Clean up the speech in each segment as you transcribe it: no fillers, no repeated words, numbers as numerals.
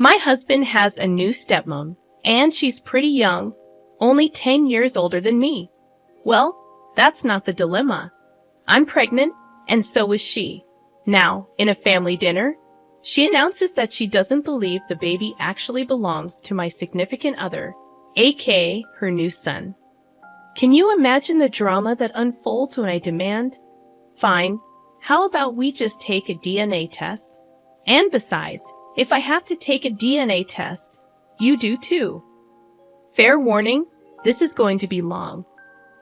My husband has a new stepmom, and she's pretty young, only 10 years older than me. Well, that's not the dilemma. I'm pregnant, and so is she. Now, in a family dinner, she announces that she doesn't believe the baby actually belongs to my significant other, aka her new son. Can you imagine the drama that unfolds when I demand, "Fine, how about we just take a DNA test? And besides, if I have to take a DNA test, you do too." Fair warning, this is going to be long.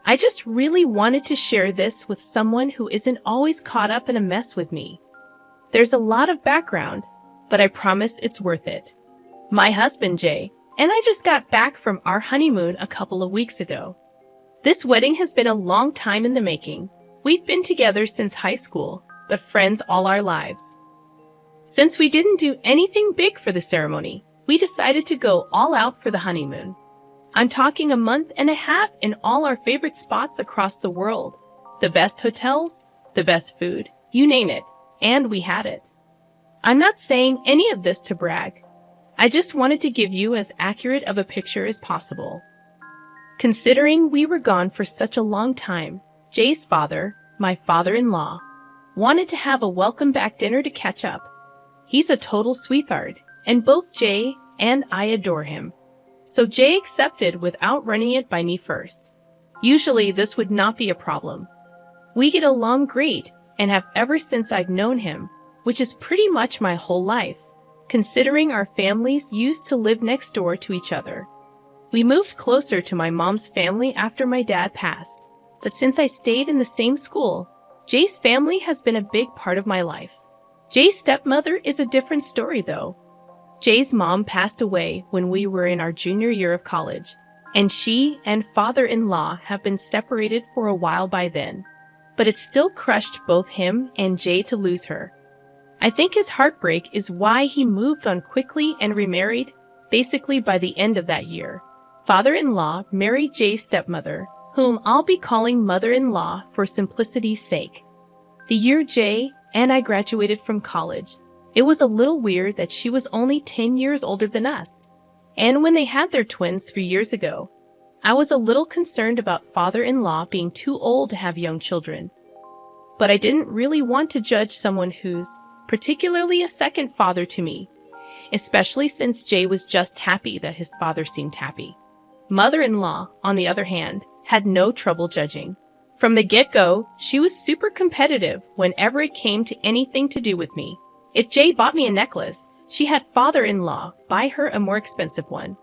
I just really wanted to share this with someone who isn't always caught up in a mess with me. There's a lot of background, but I promise it's worth it. My husband, Jay, and I just got back from our honeymoon a couple of weeks ago. This wedding has been a long time in the making. We've been together since high school, but friends all our lives. Since we didn't do anything big for the ceremony, we decided to go all out for the honeymoon. I'm talking a month and a half in all our favorite spots across the world. The best hotels, the best food, you name it, and we had it. I'm not saying any of this to brag. I just wanted to give you as accurate of a picture as possible. Considering we were gone for such a long time, Jay's father, my father-in-law, wanted to have a welcome back dinner to catch up. He's a total sweetheart, and both Jay and I adore him. So Jay accepted without running it by me first. Usually this would not be a problem. We get along great and have ever since I've known him, which is pretty much my whole life, considering our families used to live next door to each other. We moved closer to my mom's family after my dad passed, but since I stayed in the same school, Jay's family has been a big part of my life. Jay's stepmother is a different story though. Jay's mom passed away when we were in our junior year of college, and she and father-in-law have been separated for a while by then. But it still crushed both him and Jay to lose her. I think his heartbreak is why he moved on quickly and remarried, basically by the end of that year. Father-in-law married Jay's stepmother, whom I'll be calling mother-in-law for simplicity's sake. The year Jay and I graduated from college, it was a little weird that she was only 10 years older than us. And when they had their twins 3 years ago, I was a little concerned about father-in-law being too old to have young children. But I didn't really want to judge someone who's particularly a second father to me, especially since Jay was just happy that his father seemed happy. Mother-in-law, on the other hand, had no trouble judging. From the get-go, she was super competitive whenever it came to anything to do with me. If Jay bought me a necklace, she had father-in-law buy her a more expensive one.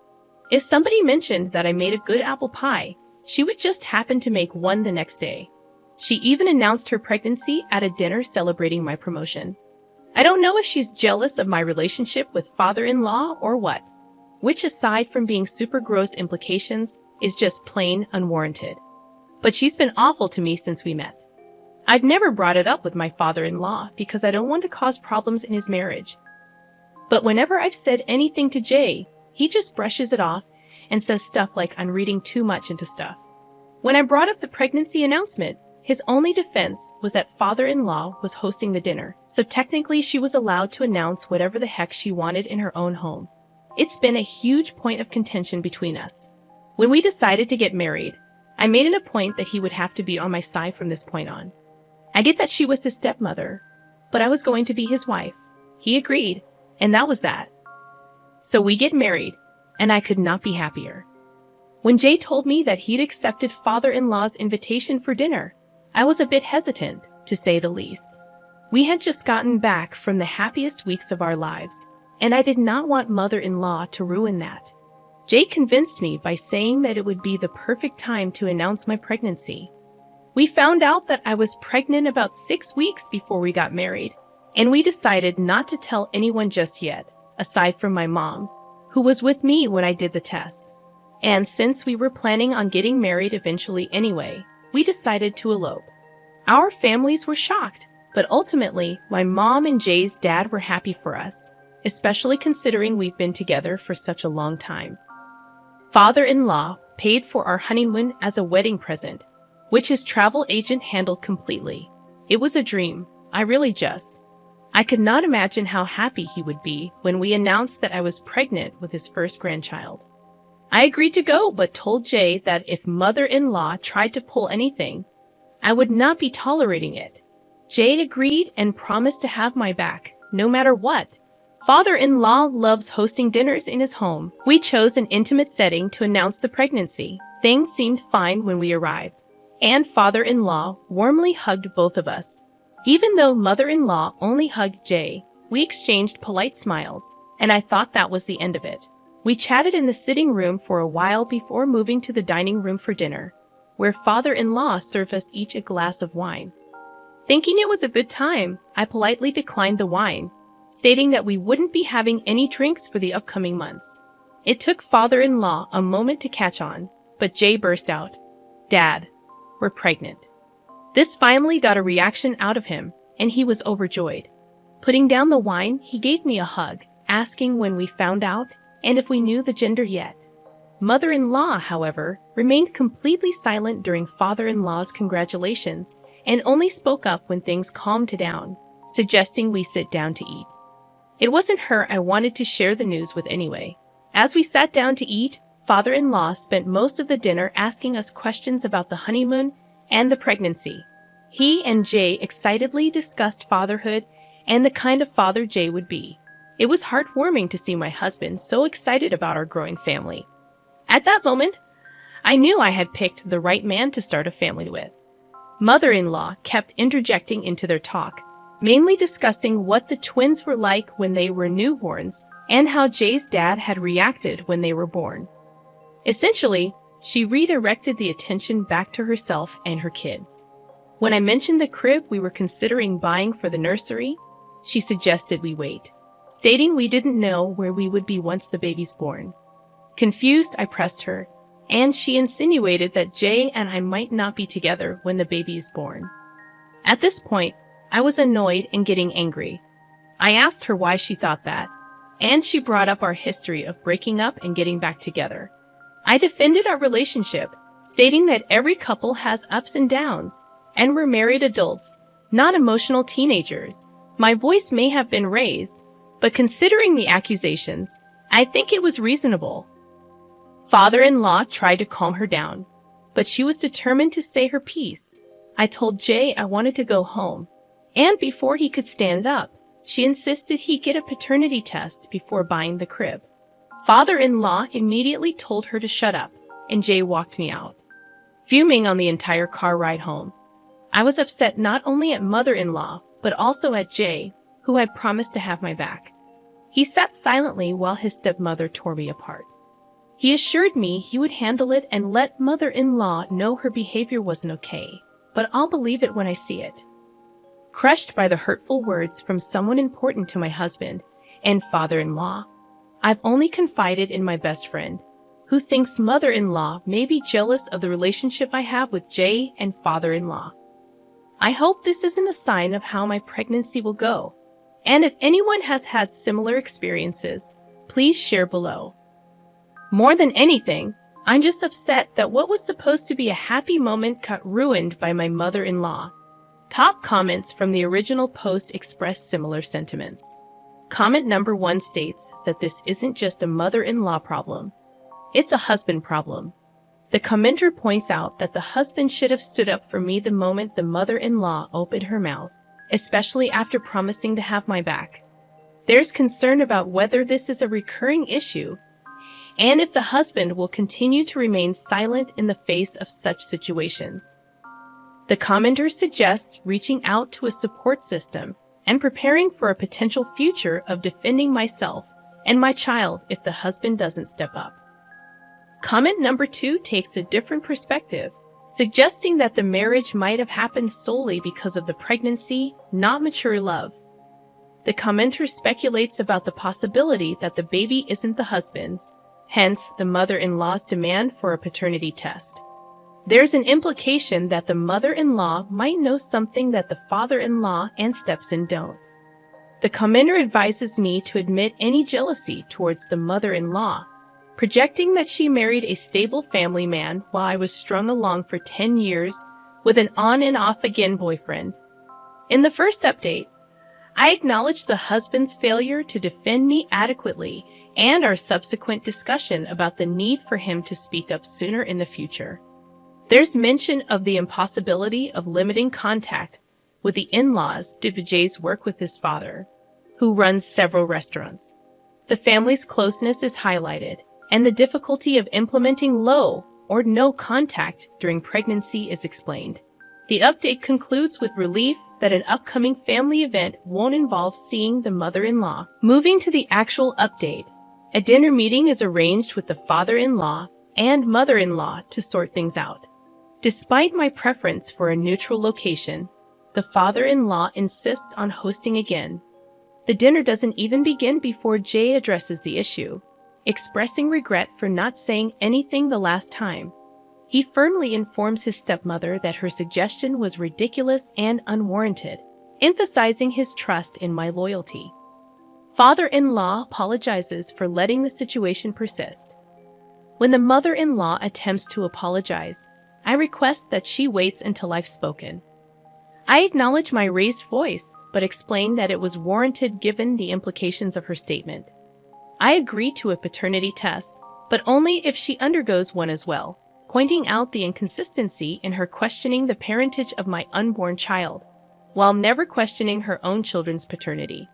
If somebody mentioned that I made a good apple pie, she would just happen to make one the next day. She even announced her pregnancy at a dinner celebrating my promotion. I don't know if she's jealous of my relationship with father-in-law or what, which aside from being super gross implications, is just plain unwarranted. But she's been awful to me since we met. I've never brought it up with my father-in-law because I don't want to cause problems in his marriage. But whenever I've said anything to Jay, he just brushes it off and says stuff like I'm reading too much into stuff. When I brought up the pregnancy announcement, his only defense was that father-in-law was hosting the dinner, so technically she was allowed to announce whatever the heck she wanted in her own home. It's been a huge point of contention between us. When we decided to get married, I made it a point that he would have to be on my side from this point on. I get that she was his stepmother, but I was going to be his wife. He agreed, and that was that. So we get married, and I could not be happier. When Jay told me that he'd accepted father-in-law's invitation for dinner, I was a bit hesitant, to say the least. We had just gotten back from the happiest weeks of our lives, and I did not want mother-in-law to ruin that. Jay convinced me by saying that it would be the perfect time to announce my pregnancy. We found out that I was pregnant about 6 weeks before we got married, and we decided not to tell anyone just yet, aside from my mom, who was with me when I did the test. And since we were planning on getting married eventually anyway, we decided to elope. Our families were shocked, but ultimately, my mom and Jay's dad were happy for us, especially considering we've been together for such a long time. Father-in-law paid for our honeymoon as a wedding present, which his travel agent handled completely. It was a dream. I could not imagine how happy he would be when we announced that I was pregnant with his first grandchild. I agreed to go, but told Jay that if mother-in-law tried to pull anything, I would not be tolerating it. Jay agreed and promised to have my back, no matter what. Father-in-law loves hosting dinners in his home. We chose an intimate setting to announce the pregnancy. Things seemed fine when we arrived, and father-in-law warmly hugged both of us. Even though mother-in-law only hugged Jay, we exchanged polite smiles, and I thought that was the end of it. We chatted in the sitting room for a while before moving to the dining room for dinner, where father-in-law served us each a glass of wine. Thinking it was a good time, I politely declined the wine, stating that we wouldn't be having any drinks for the upcoming months. It took father-in-law a moment to catch on, but Jay burst out, "Dad, we're pregnant." This finally got a reaction out of him, and he was overjoyed. Putting down the wine, he gave me a hug, asking when we found out and if we knew the gender yet. Mother-in-law, however, remained completely silent during father-in-law's congratulations and only spoke up when things calmed down, suggesting we sit down to eat. It wasn't her I wanted to share the news with anyway. As we sat down to eat, father-in-law spent most of the dinner asking us questions about the honeymoon and the pregnancy. He and Jay excitedly discussed fatherhood and the kind of father Jay would be. It was heartwarming to see my husband so excited about our growing family. At that moment, I knew I had picked the right man to start a family with. Mother-in-law kept interjecting into their talk, mainly discussing what the twins were like when they were newborns and how Jay's dad had reacted when they were born. Essentially, she redirected the attention back to herself and her kids. When I mentioned the crib we were considering buying for the nursery, she suggested we wait, stating we didn't know where we would be once the baby's born. Confused, I pressed her, and she insinuated that Jay and I might not be together when the baby is born. At this point, I was annoyed and getting angry. I asked her why she thought that, and she brought up our history of breaking up and getting back together. I defended our relationship, stating that every couple has ups and downs, and we're married adults, not emotional teenagers. My voice may have been raised, but considering the accusations, I think it was reasonable. Father-in-law tried to calm her down, but she was determined to say her piece. I told Jay I wanted to go home, and before he could stand up, she insisted he get a paternity test before buying the crib. Father-in-law immediately told her to shut up, and Jay walked me out, fuming on the entire car ride home. I was upset not only at mother-in-law, but also at Jay, who had promised to have my back. He sat silently while his stepmother tore me apart. He assured me he would handle it and let mother-in-law know her behavior wasn't okay, but I'll believe it when I see it. Crushed by the hurtful words from someone important to my husband and father-in-law, I've only confided in my best friend, who thinks mother-in-law may be jealous of the relationship I have with Jay and father-in-law. I hope this isn't a sign of how my pregnancy will go, and if anyone has had similar experiences, please share below. More than anything, I'm just upset that what was supposed to be a happy moment got ruined by my mother-in-law. Top comments from the original post express similar sentiments. Comment number 1 states that this isn't just a mother-in-law problem, it's a husband problem. The commenter points out that the husband should have stood up for me the moment the mother-in-law opened her mouth, especially after promising to have my back. There's concern about whether this is a recurring issue, and if the husband will continue to remain silent in the face of such situations. The commenter suggests reaching out to a support system and preparing for a potential future of defending myself and my child if the husband doesn't step up. Comment number 2 takes a different perspective, suggesting that the marriage might have happened solely because of the pregnancy, not mature love. The commenter speculates about the possibility that the baby isn't the husband's, hence the mother-in-law's demand for a paternity test. There's an implication that the mother-in-law might know something that the father-in-law and stepson don't. The commenter advises me to admit any jealousy towards the mother-in-law, projecting that she married a stable family man while I was strung along for 10 years with an on and off again boyfriend. In the first update, I acknowledge the husband's failure to defend me adequately and our subsequent discussion about the need for him to speak up sooner in the future. There's mention of the impossibility of limiting contact with the in-laws due to Jay's work with his father, who runs several restaurants. The family's closeness is highlighted, and the difficulty of implementing low or no contact during pregnancy is explained. The update concludes with relief that an upcoming family event won't involve seeing the mother-in-law. Moving to the actual update, a dinner meeting is arranged with the father-in-law and mother-in-law to sort things out. Despite my preference for a neutral location, the father-in-law insists on hosting again. The dinner doesn't even begin before Jay addresses the issue, expressing regret for not saying anything the last time. He firmly informs his stepmother that her suggestion was ridiculous and unwarranted, emphasizing his trust in my loyalty. Father-in-law apologizes for letting the situation persist. When the mother-in-law attempts to apologize, I request that she waits until I've spoken. I acknowledge my raised voice, but explain that it was warranted given the implications of her statement. I agree to a paternity test, but only if she undergoes one as well, pointing out the inconsistency in her questioning the parentage of my unborn child, while never questioning her own children's paternity.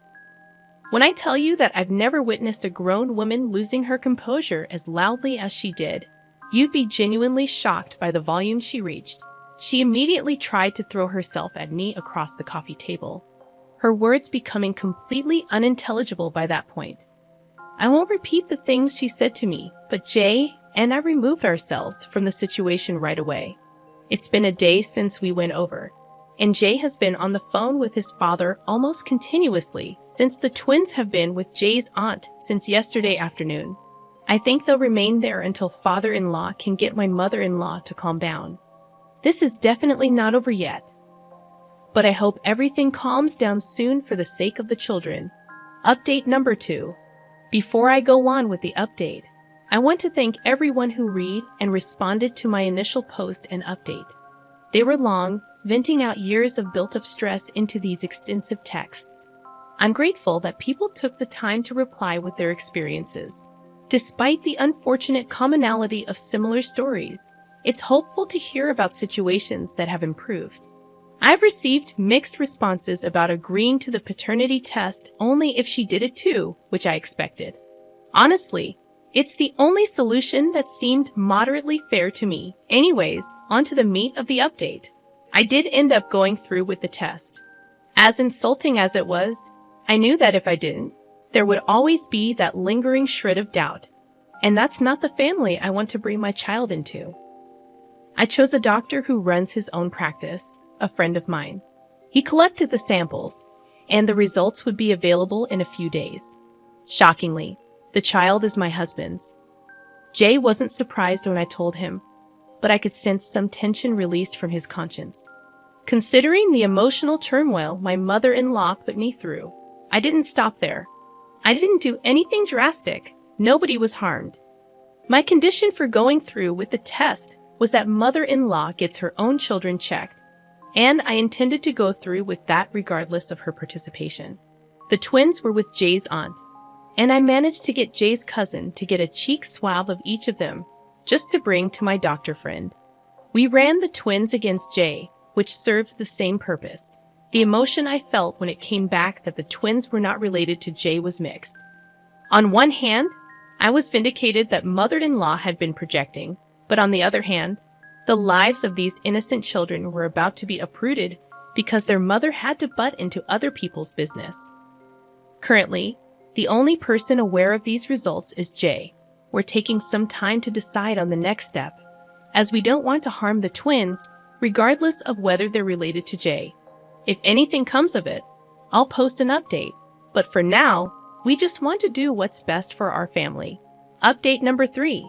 When I tell you that I've never witnessed a grown woman losing her composure as loudly as she did, you'd be genuinely shocked by the volume she reached. She immediately tried to throw herself at me across the coffee table, her words becoming completely unintelligible by that point. I won't repeat the things she said to me, but Jay and I removed ourselves from the situation right away. It's been a day since we went over, and Jay has been on the phone with his father almost continuously since the twins have been with Jay's aunt since yesterday afternoon. I think they'll remain there until father-in-law can get my mother-in-law to calm down. This is definitely not over yet, but I hope everything calms down soon for the sake of the children. Update number 2. Before I go on with the update, I want to thank everyone who read and responded to my initial post and update. They were long, venting out years of built-up stress into these extensive texts. I'm grateful that people took the time to reply with their experiences. Despite the unfortunate commonality of similar stories, it's hopeful to hear about situations that have improved. I've received mixed responses about agreeing to the paternity test only if she did it too, which I expected. Honestly, it's the only solution that seemed moderately fair to me. Anyways, on to the meat of the update. I did end up going through with the test. As insulting as it was, I knew that if I didn't, there would always be that lingering shred of doubt. And that's not the family I want to bring my child into. I chose a doctor who runs his own practice, a friend of mine. He collected the samples, and the results would be available in a few days. Shockingly, the child is my husband's. Jay wasn't surprised when I told him, but I could sense some tension released from his conscience. Considering the emotional turmoil my mother-in-law put me through, I didn't stop there. I didn't do anything drastic. Nobody was harmed. My condition for going through with the test was that mother-in-law gets her own children checked, and I intended to go through with that regardless of her participation. The twins were with Jay's aunt, and I managed to get Jay's cousin to get a cheek swab of each of them, just to bring to my doctor friend. We ran the twins against Jay, which served the same purpose. The emotion I felt when it came back that the twins were not related to Jay was mixed. On one hand, I was vindicated that mother-in-law had been projecting, but on the other hand, the lives of these innocent children were about to be uprooted because their mother had to butt into other people's business. Currently, the only person aware of these results is Jay. We're taking some time to decide on the next step, as we don't want to harm the twins, regardless of whether they're related to Jay. If anything comes of it, I'll post an update, but for now, we just want to do what's best for our family. Update number 3.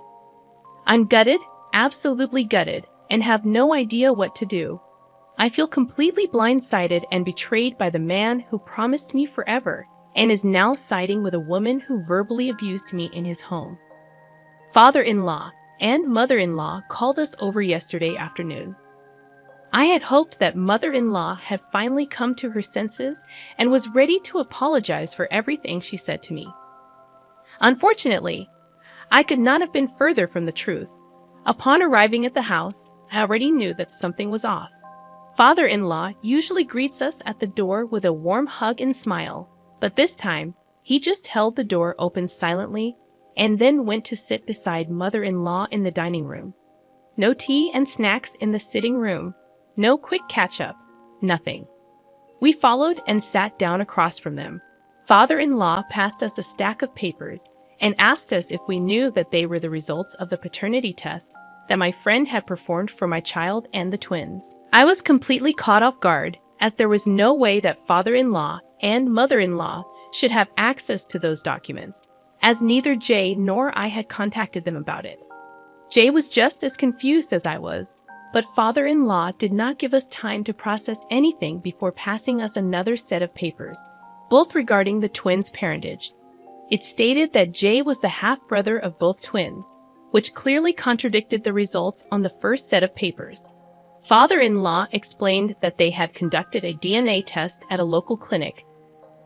I'm gutted, absolutely gutted, and have no idea what to do. I feel completely blindsided and betrayed by the man who promised me forever and is now siding with a woman who verbally abused me in his home. Father-in-law and mother-in-law called us over yesterday afternoon. I had hoped that mother-in-law had finally come to her senses and was ready to apologize for everything she said to me. Unfortunately, I could not have been further from the truth. Upon arriving at the house, I already knew that something was off. Father-in-law usually greets us at the door with a warm hug and smile, but this time, he just held the door open silently and then went to sit beside mother-in-law in the dining room. No tea and snacks in the sitting room, no quick catch-up, nothing. We followed and sat down across from them. Father-in-law passed us a stack of papers and asked us if we knew that they were the results of the paternity test that my friend had performed for my child and the twins. I was completely caught off guard, as there was no way that father-in-law and mother-in-law should have access to those documents, as neither Jay nor I had contacted them about it. Jay was just as confused as I was, but father-in-law did not give us time to process anything before passing us another set of papers, both regarding the twins' parentage. It stated that Jay was the half-brother of both twins, which clearly contradicted the results on the first set of papers. Father-in-law explained that they had conducted a DNA test at a local clinic,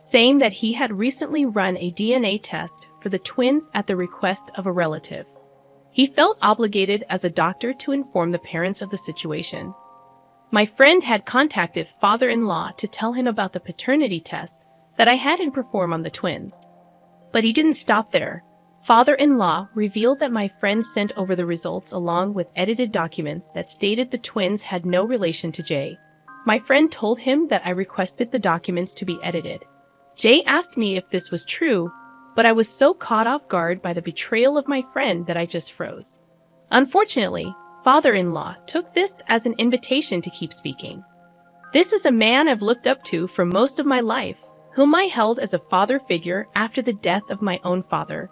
saying that he had recently run a DNA test for the twins at the request of a relative. He felt obligated as a doctor to inform the parents of the situation. My friend had contacted father-in-law to tell him about the paternity test that I had him perform on the twins. But he didn't stop there. Father-in-law revealed that my friend sent over the results along with edited documents that stated the twins had no relation to Jay. My friend told him that I requested the documents to be edited. Jay asked me if this was true, but I was so caught off guard by the betrayal of my friend that I just froze. Unfortunately, father-in-law took this as an invitation to keep speaking. This is a man I've looked up to for most of my life, whom I held as a father figure after the death of my own father.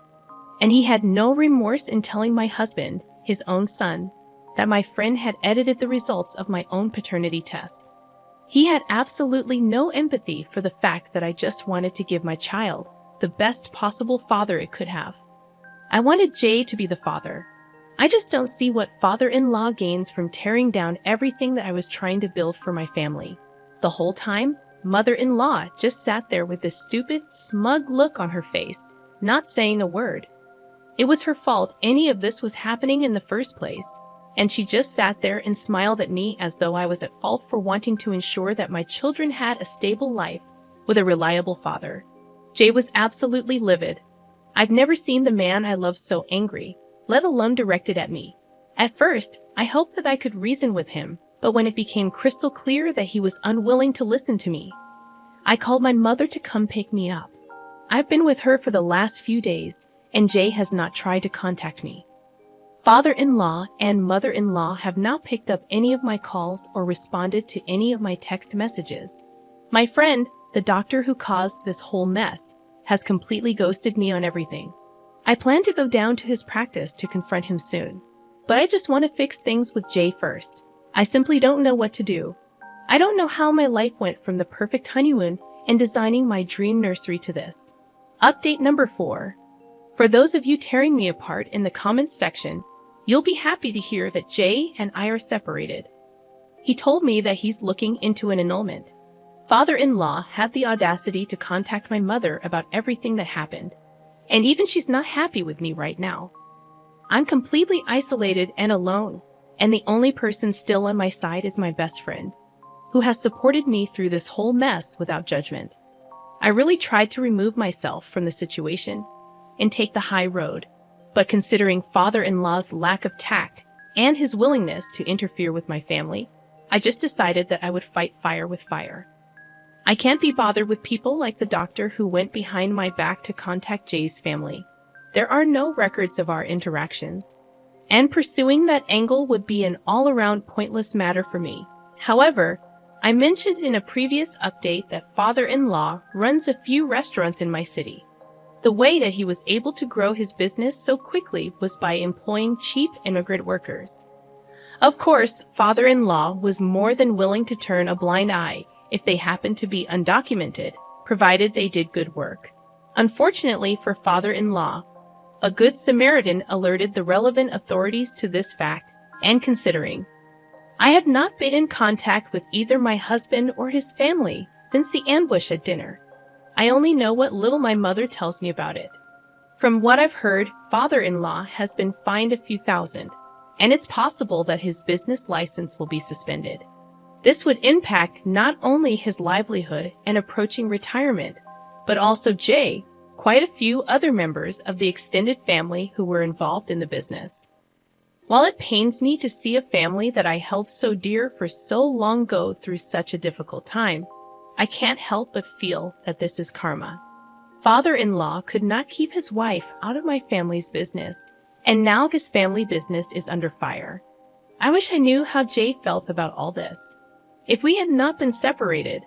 And he had no remorse in telling my husband, his own son, that my friend had edited the results of my own paternity test. He had absolutely no empathy for the fact that I just wanted to give my child the best possible father it could have. I wanted Jay to be the father. I just don't see what father-in-law gains from tearing down everything that I was trying to build for my family. The whole time, mother-in-law just sat there with this stupid, smug look on her face, not saying a word. It was her fault any of this was happening in the first place, and she just sat there and smiled at me as though I was at fault for wanting to ensure that my children had a stable life with a reliable father. Jay was absolutely livid. I've never seen the man I love so angry, let alone directed at me. At first, I hoped that I could reason with him, but when it became crystal clear that he was unwilling to listen to me, I called my mother to come pick me up. I've been with her for the last few days, and Jay has not tried to contact me. Father-in-law and mother-in-law have not picked up any of my calls or responded to any of my text messages. My friend, the doctor who caused this whole mess, has completely ghosted me on everything. I plan to go down to his practice to confront him soon, but I just want to fix things with Jay first. I simply don't know what to do. I don't know how my life went from the perfect honeymoon and designing my dream nursery to this. Update number 4. For those of you tearing me apart in the comments section, you'll be happy to hear that Jay and I are separated. He told me that he's looking into an annulment. Father-in-law had the audacity to contact my mother about everything that happened, and even she's not happy with me right now. I'm completely isolated and alone, and the only person still on my side is my best friend, who has supported me through this whole mess without judgment. I really tried to remove myself from the situation and take the high road, but considering father-in-law's lack of tact and his willingness to interfere with my family, I just decided that I would fight fire with fire. I can't be bothered with people like the doctor who went behind my back to contact Jay's family. There are no records of our interactions, and pursuing that angle would be an all-around pointless matter for me. However, I mentioned in a previous update that father-in-law runs a few restaurants in my city. The way that he was able to grow his business so quickly was by employing cheap immigrant workers. Of course, father-in-law was more than willing to turn a blind eye if they happened to be undocumented, provided they did good work. Unfortunately for father-in-law, a good Samaritan alerted the relevant authorities to this fact, and considering I have not been in contact with either my husband or his family since the ambush at dinner. I only know what little my mother tells me about it. From what I've heard, father-in-law has been fined a few thousand, and it's possible that his business license will be suspended. This would impact not only his livelihood and approaching retirement, but also Jay, quite a few other members of the extended family who were involved in the business. While it pains me to see a family that I held so dear for so long go through such a difficult time, I can't help but feel that this is karma. Father-in-law could not keep his wife out of my family's business, and now his family business is under fire. I wish I knew how Jay felt about all this. If we had not been separated,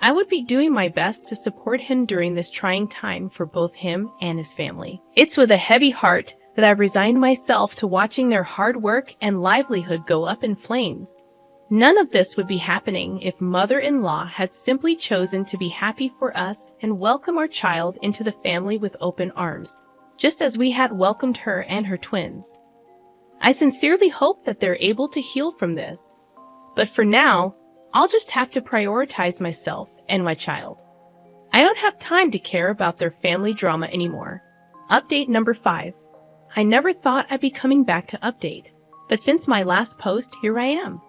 I would be doing my best to support him during this trying time for both him and his family. It's with a heavy heart that I've resigned myself to watching their hard work and livelihood go up in flames. None of this would be happening if mother-in-law had simply chosen to be happy for us and welcome our child into the family with open arms, just as we had welcomed her and her twins. I sincerely hope that they're able to heal from this. But for now, I'll just have to prioritize myself and my child. I don't have time to care about their family drama anymore. Update number 5. I never thought I'd be coming back to update, but since my last post, here I am.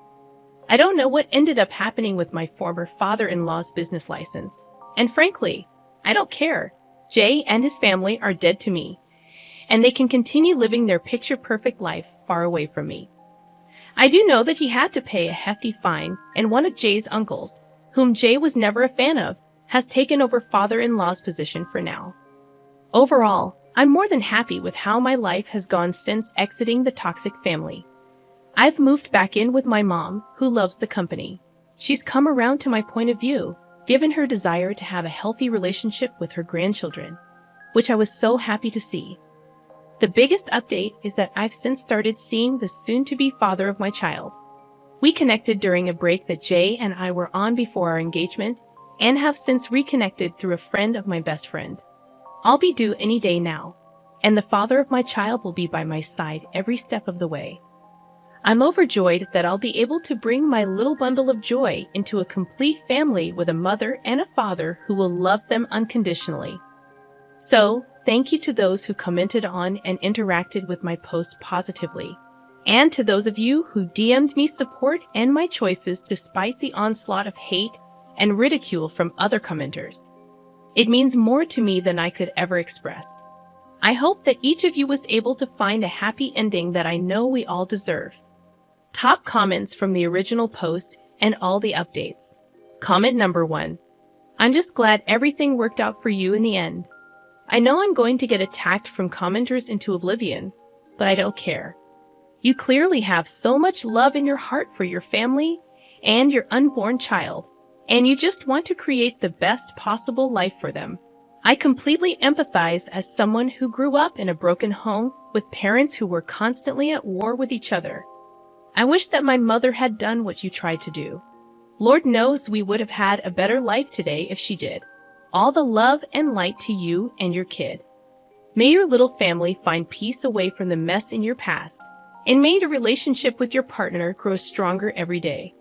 I don't know what ended up happening with my former father-in-law's business license, and frankly, I don't care. Jay and his family are dead to me, and they can continue living their picture-perfect life far away from me. I do know that he had to pay a hefty fine, and one of Jay's uncles, whom Jay was never a fan of, has taken over father-in-law's position for now. Overall, I'm more than happy with how my life has gone since exiting the toxic family. I've moved back in with my mom, who loves the company. She's come around to my point of view, given her desire to have a healthy relationship with her grandchildren, which I was so happy to see. The biggest update is that I've since started seeing the soon-to-be father of my child. We connected during a break that Jay and I were on before our engagement, and have since reconnected through a friend of my best friend. I'll be due any day now, and the father of my child will be by my side every step of the way. I'm overjoyed that I'll be able to bring my little bundle of joy into a complete family with a mother and a father who will love them unconditionally. So, thank you to those who commented on and interacted with my post positively, and to those of you who DM'd me support and my choices despite the onslaught of hate and ridicule from other commenters. It means more to me than I could ever express. I hope that each of you was able to find a happy ending that I know we all deserve. Top comments from the original post and all the updates. Comment number 1. I'm just glad everything worked out for you in the end. I know I'm going to get attacked from commenters into oblivion, but I don't care. You clearly have so much love in your heart for your family and your unborn child, and you just want to create the best possible life for them. I completely empathize as someone who grew up in a broken home with parents who were constantly at war with each other. I wish that my mother had done what you tried to do. Lord knows we would have had a better life today if she did. All the love and light to you and your kid. May your little family find peace away from the mess in your past, and may your relationship with your partner grow stronger every day.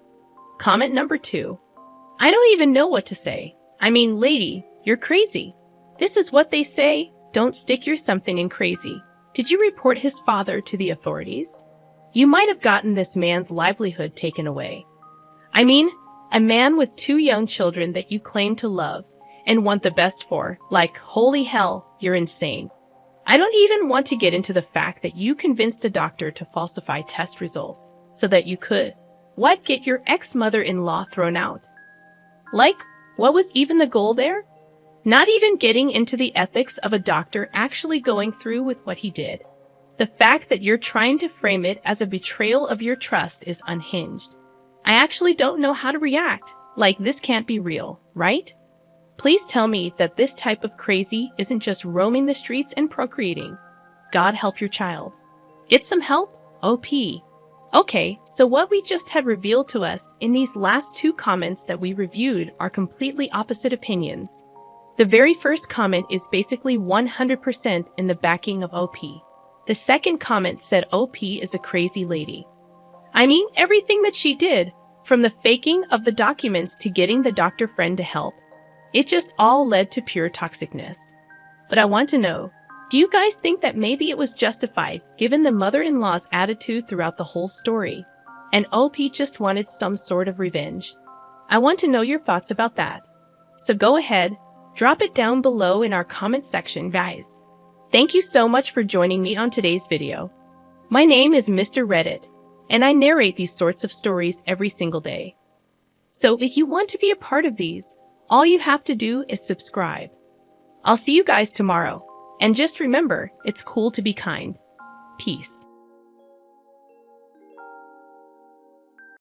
Comment number 2. I don't even know what to say. I mean, lady, you're crazy. This is what they say, don't stick your something in crazy. Did you report his father to the authorities? You might have gotten this man's livelihood taken away. I mean, a man with 2 young children that you claim to love and want the best for, like, holy hell, you're insane. I don't even want to get into the fact that you convinced a doctor to falsify test results so that you could, get your ex-mother-in-law thrown out. Like, what was even the goal there? Not even getting into the ethics of a doctor actually going through with what he did. The fact that you're trying to frame it as a betrayal of your trust is unhinged. I actually don't know how to react. Like, this can't be real, right? Please tell me that this type of crazy isn't just roaming the streets and procreating. God help your child. Get some help? OP. Okay, so what we just had revealed to us in these last 2 comments that we reviewed are completely opposite opinions. The very first comment is basically 100% in the backing of OP. The second comment said OP is a crazy lady. I mean, everything that she did, from the faking of the documents to getting the doctor friend to help, it just all led to pure toxicness. But I want to know, do you guys think that maybe it was justified given the mother-in-law's attitude throughout the whole story, and OP just wanted some sort of revenge? I want to know your thoughts about that. So go ahead, drop it down below in our comment section, guys. Thank you so much for joining me on today's video. My name is Mr. Reddit, and I narrate these sorts of stories every single day. So if you want to be a part of these, all you have to do is subscribe. I'll see you guys tomorrow, and just remember, it's cool to be kind. Peace.